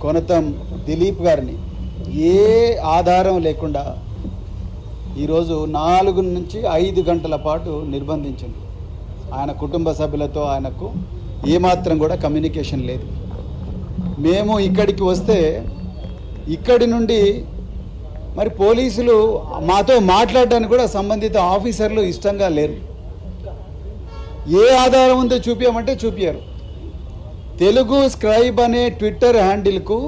కొనతం దిలీప్ గారిని ఏ ఆధారం లేకుండా ఈరోజు 4 నుంచి 5 గంటల పాటు నిర్బంధించింది. ఆయన కుటుంబ సభ్యులతో ఆయనకు ఏమాత్రం కూడా కమ్యూనికేషన్ లేదు. మేము ఇక్కడికి వస్తే ఇక్కడి నుండి మరి పోలీసులు మాతో మాట్లాడడానికి కూడా సంబంధిత ఆఫీసర్లు ఇష్టంగా లేరు. ఏ ఆధారం ఉందో చూపించమంటే చూపించారు. తెలుగు స్క్రైబ్ అనే ట్విట్టర్ హ్యాండిల్కు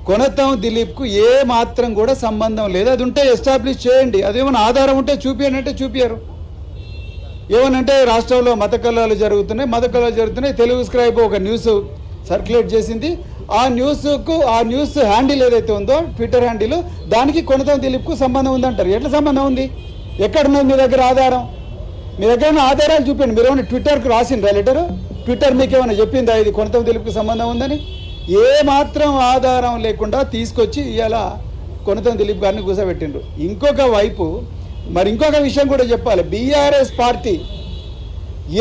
కొనతం దిలీప్కు ఏ మాత్రం కూడా సంబంధం లేదు. అది ఉంటే ఎస్టాబ్లిష్ చేయండి, అదేమైనా ఆధారం ఉంటే చూపించండి అంటే చూపించారు. ఏమనంటే రాష్ట్రంలో మత కలహాలు జరుగుతున్నాయి, తెలుగు స్క్రైబ్ ఒక న్యూస్ సర్క్యులేట్ చేసింది. ఆ న్యూస్ హ్యాండిల్ ఏదైతే ఉందో ట్విట్టర్ హ్యాండిల్, దానికి కొనతం దిలీప్కు సంబంధం ఉందంటారు. ఎట్లా సంబంధం ఉంది? ఎక్కడున్నది మీ దగ్గర ఆధారం? మీ దగ్గర ఉన్న ఆధారాలు చూపండి. మీరు ఏమైనా ట్విట్టర్కు రాసిండ్రా లెటరు? ట్విట్టర్ మీకు ఏమైనా చెప్పిందా ఇది కొనతం దిలీప్కు సంబంధం ఉందని? ఏ మాత్రం ఆధారం లేకుండా తీసుకొచ్చి ఇవాళ కొనతం దిలీప్ గారిని కూర్చోబెట్టిండ్రు. ఇంకొక వైపు మరి ఇంకొక విషయం కూడా చెప్పాలి. బీఆర్ఎస్ పార్టీ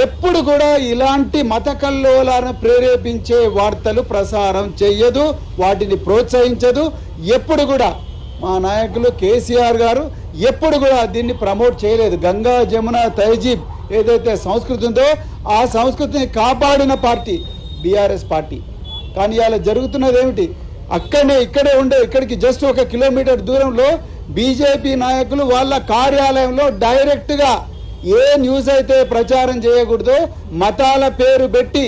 ఎప్పుడు కూడా ఇలాంటి మత కల్లోలాలను ప్రేరేపించే వార్తలు ప్రసారం చేయదు, వాటిని ప్రోత్సహించదు. ఎప్పుడు కూడా మా నాయకులు కేసీఆర్ గారు ఎప్పుడు కూడా దీన్ని ప్రమోట్ చేయలేదు. గంగా జమున తహజీబ్ ఏదైతే సంస్కృతి ఉందో ఆ సంస్కృతిని కాపాడిన పార్టీ బీఆర్ఎస్ పార్టీ. కానీ ఇలా జరుగుతున్నది ఏమిటి? ఇక్కడికి జస్ట్ 1 కిలోమీటర్ దూరంలో బీజేపీ నాయకులు వాళ్ళ కార్యాలయంలో డైరెక్ట్గా ఏ న్యూస్ అయితే ప్రచారం చేయకూడదో మతాల పేరు పెట్టి,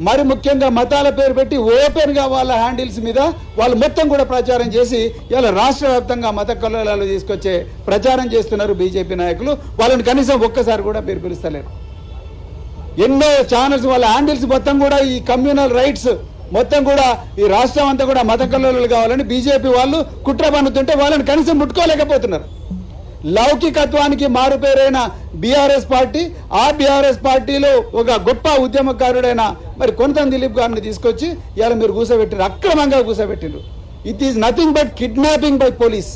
మరి ముఖ్యంగా మతాల పేరు పెట్టి ఓపెన్గా వాళ్ళ హ్యాండిల్స్ మీద వాళ్ళు మొత్తం కూడా ప్రచారం చేసి ఇలా రాష్ట్ర వ్యాప్తంగా మత కల్లోలాలు తీసుకొచ్చే ప్రచారం చేస్తున్నారు బీజేపీ నాయకులు. వాళ్ళని కనీసం ఒక్కసారి కూడా పేరు పిలుస్తలేరు. ఎన్నో ఛానల్స్ వాళ్ళ హ్యాండిల్స్ మొత్తం కూడా ఈ కమ్యూనల్ రైట్స్ మొత్తం కూడా ఈ రాష్ట్రం అంతా కూడా మత కల్లోలాలు కావాలని బీజేపీ వాళ్ళు కుట్ర పన్నుతుంటే వాళ్ళని కనీసం ముట్టుకోలేకపోతున్నారు. లౌకికత్వానికి మారుపేరైన బీఆర్ఎస్ పార్టీ, ఆ బీఆర్ఎస్ పార్టీలో ఒక గొప్ప ఉద్యమకారుడైన మరి కొనతం దిలీప్ గారిని తీసుకొచ్చి ఇవాళ మీరు కూర్చోబెట్టిరు, అక్రమంగా కూర్చోబెట్టిండ్రు. It is nothing but kidnapping by police.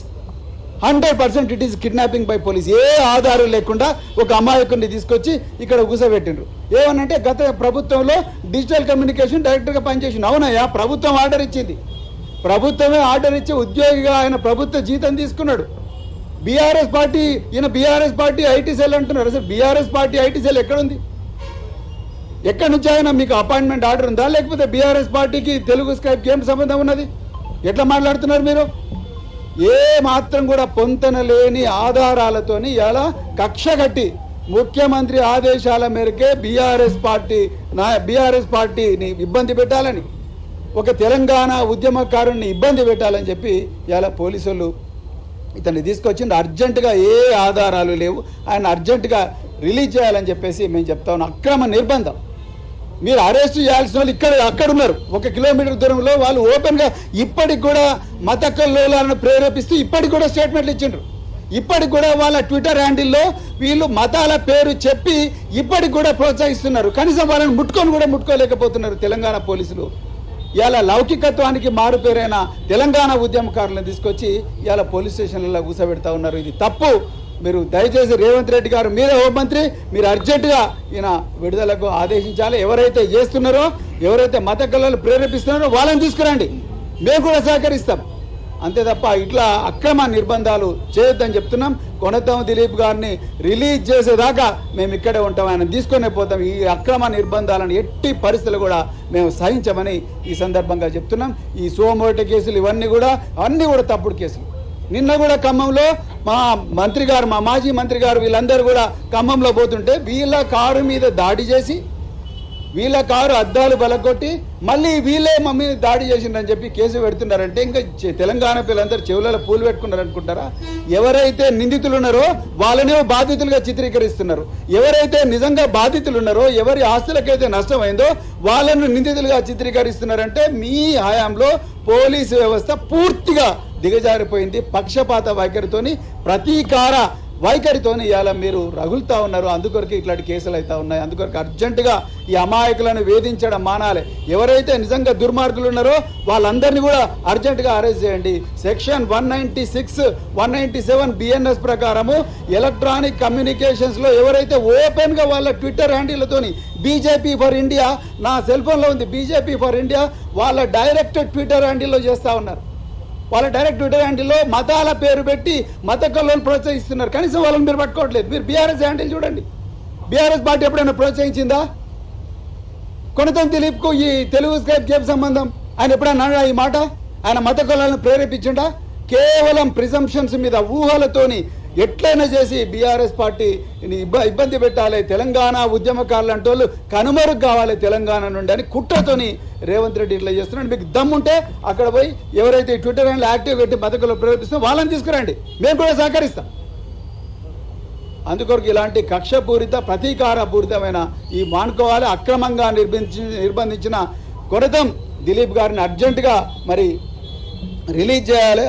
100% it is kidnapping by police. ఏ ఆధారం లేకుండా ఒక అమాయకుడిని తీసుకొచ్చి ఇక్కడ కూర్చోబెట్టిండ్రు. ఏమనంటే గత ప్రభుత్వంలో డిజిటల్ కమ్యూనికేషన్ డైరెక్టర్గా పనిచేసింది. అవునయ్యా, ప్రభుత్వం ఆర్డర్ ఇచ్చింది. ప్రభుత్వమే ఆర్డర్ ఇచ్చి ఉద్యోగిగా ఆయన ప్రభుత్వ జీతం తీసుకున్నాడు. బీఆర్ఎస్ పార్టీ ఐటీ సెల్ అంటున్నారు. అసలు బీఆర్ఎస్ పార్టీ ఐటీ సెల్ ఎక్కడుంది? ఎక్కడి నుంచి అయినా మీకు అపాయింట్మెంట్ ఆర్డర్ ఉందా? లేకపోతే బీఆర్ఎస్ పార్టీకి తెలుగు స్క్రైబ్కి ఏం సంబంధం ఉన్నది? ఎట్లా మాట్లాడుతున్నారు మీరు? ఏ మాత్రం కూడా పొంతన లేని ఆధారాలతోని ఇలా కక్ష కట్టి ముఖ్యమంత్రి ఆదేశాల మేరకే బీఆర్ఎస్ పార్టీని ఇబ్బంది పెట్టాలని, ఒక తెలంగాణ ఉద్యమకారుణ్ణి ఇబ్బంది పెట్టాలని చెప్పి ఇలా పోలీసులు ఇతన్ని తీసుకొచ్చింది. అర్జెంటుగా ఏ ఆధారాలు లేవు, ఆయన అర్జెంటుగా రిలీజ్ చేయాలని చెప్పేసి మేము చెప్తా ఉన్నాం. అక్రమ నిర్బంధం. మీరు అరెస్ట్ చేయాల్సిన వాళ్ళు అక్కడ ఉన్నారు. 1 కిలోమీటర్ దూరంలో వాళ్ళు ఓపెన్గా ఇప్పటికి కూడా మత కల్లోలాలను ప్రేరేపిస్తూ ఇప్పటికి కూడా స్టేట్మెంట్లు ఇచ్చిండ్రు. ఇప్పటికి కూడా వాళ్ళ ట్విట్టర్ హ్యాండిల్లో వీళ్ళు మతాల పేరు చెప్పి ఇప్పటికి కూడా ప్రోత్సహిస్తున్నారు. కనీసం వాళ్ళని ముట్టుకోలేకపోతున్నారు తెలంగాణ పోలీసులు. ఇలా లౌకికత్వానికి మారుపేరైన తెలంగాణ ఉద్యమకారులను తీసుకొచ్చి ఇలా పోలీస్ స్టేషన్లలో కూర్చోబెడతా ఉన్నారు. ఇది తప్పు. మీరు దయచేసి రేవంత్ రెడ్డి గారు, మీరే హోంమంత్రి, మీరు అర్జెంటుగా ఈయన విడుదలకు ఆదేశించాలి. ఎవరైతే చేస్తున్నారో, ఎవరైతే మత కల్లోలాలు ప్రేరేపిస్తున్నారో వాళ్ళని తీసుకురండి, మేము కూడా సహకరిస్తాం. అంతే తప్ప ఇట్లా అక్రమ నిర్బంధాలు చేయొద్దని చెప్తున్నాం. కొనతం దిలీప్ గారిని రిలీజ్ చేసేదాకా మేము ఇక్కడే ఉంటాం, ఆయన తీసుకునే పోతాం. ఈ అక్రమ నిర్బంధాలను ఎట్టి పరిస్థితులు కూడా మేము సహించమని ఈ సందర్భంగా చెప్తున్నాం. ఈ సోమోట కేసులు ఇవన్నీ కూడా తప్పుడు కేసులు. నిన్న కూడా ఖమ్మంలో మా మాజీ మంత్రి గారు వీళ్ళందరూ కూడా ఖమ్మంలో పోతుంటే వీళ్ళ కారు మీద దాడి చేసి, వీళ్ళ కారు అద్దాలు బలగొట్టి మళ్ళీ వీళ్ళే మమ్మీ దాడి చేసిండ్రని చెప్పి కేసు పెడుతున్నారంటే ఇంకా తెలంగాణ పిల్లలందరూ చెవులలో పూలు పెట్టుకున్నారు అనుకుంటారా? ఎవరైతే నిందితులు ఉన్నారో వాళ్ళనే బాధితులుగా చిత్రీకరిస్తున్నారు. ఎవరైతే నిజంగా బాధితులు ఉన్నారో, ఎవరి ఆస్తులకైతే నష్టమైందో వాళ్ళను నిందితులుగా చిత్రీకరిస్తున్నారంటే మీ హయాంలో పోలీసు వ్యవస్థ పూర్తిగా దిగజారిపోయింది. పక్షపాత వైఖరితోని ప్రతీకార వైఖరితో ఇవాళ మీరు రగులుతూ ఉన్నారు. అందుకొరకు ఇట్లాంటి కేసులు అవుతా ఉన్నాయి. అందుకొరకు అర్జెంటుగా ఈ అమాయకులను వేధించడం మానాలి. ఎవరైతే నిజంగా దుర్మార్గులు ఉన్నారో వాళ్ళందరినీ కూడా అర్జెంటుగా అరెస్ట్ చేయండి. సెక్షన్ 196, 197 బిఎన్ఎస్ ప్రకారము ఎలక్ట్రానిక్ కమ్యూనికేషన్స్లో ఎవరైతే ఓపెన్గా వాళ్ళ ట్విట్టర్ హ్యాండిల్తోని బీజేపీ ఫర్ ఇండియా, నా సెల్ ఫోన్లో ఉంది బీజేపీ ఫర్ ఇండియా, వాళ్ళ డైరెక్ట్ ట్విట్టర్ హ్యాండిల్లో చేస్తూ ఉన్నారు. వాళ్ళ డైరెక్ట్ ట్విట్టర్ హ్యాండిల్లో మతాల పేరు పెట్టి మత కళ్ళను ప్రోత్సహిస్తున్నారు. కనీసం వాళ్ళని మీరు పట్టుకోవట్లేదు. మీరు బీఆర్ఎస్ హ్యాండిల్ చూడండి. బీఆర్ఎస్ పార్టీ ఎప్పుడైనా ప్రోత్సహించిందా? కొనతం దిలీప్కు ఈ తెలుగు స్క్రైబ్కి ఏం సంబంధం? ఆయన ఎప్పుడైనా అన్నాడా ఈ మాట? ఆయన మత కళ్ళను ప్రేరేపించిండా? కేవలం ప్రిజంప్షన్స్ మీద ఊహలతోని ఎట్లయినా చేసి బీఆర్ఎస్ పార్టీని ఇబ్బంది పెట్టాలి, తెలంగాణ ఉద్యమకారులు అంటే వాళ్ళు కనుమరుగు కావాలి తెలంగాణ నుండి అని కుట్రతోని రేవంత్ రెడ్డి ఇట్లా చేస్తున్నాడు. మీకు దమ్ముంటే అక్కడ పోయి ఎవరైతే ట్విట్టర్ హ్యాండిల్ యాక్టివ్ పెట్టి బతుకులు ప్రేరేపిస్తున్నారో వాళ్ళని తీసుకురండి, మేము కూడా సహకరిస్తాం. అందుకొరకు ఇలాంటి కక్షపూరిత ప్రతీకారపూరితమైన ఈ మానుకోవాలి. అక్రమంగా నిర్బంధించిన కొరతం దిలీప్ గారిని అర్జెంటుగా మరి రిలీజ్ చేయాలి.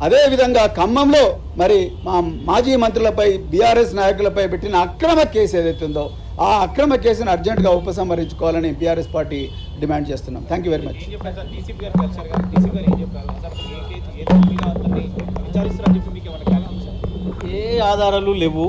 అదేవిధంగా ఖమ్మంలో మరి మా మాజీ మంత్రులపై బీఆర్ఎస్ నాయకులపై పెట్టిన అక్రమ కేసు ఏదైతే ఉందో ఆ అక్రమ కేసును అర్జెంటుగా ఉపసంహరించుకోవాలని బీఆర్ఎస్ పార్టీ డిమాండ్ చేస్తున్నాం. Thank you very much. ఏ ఆధారాలు లేవు.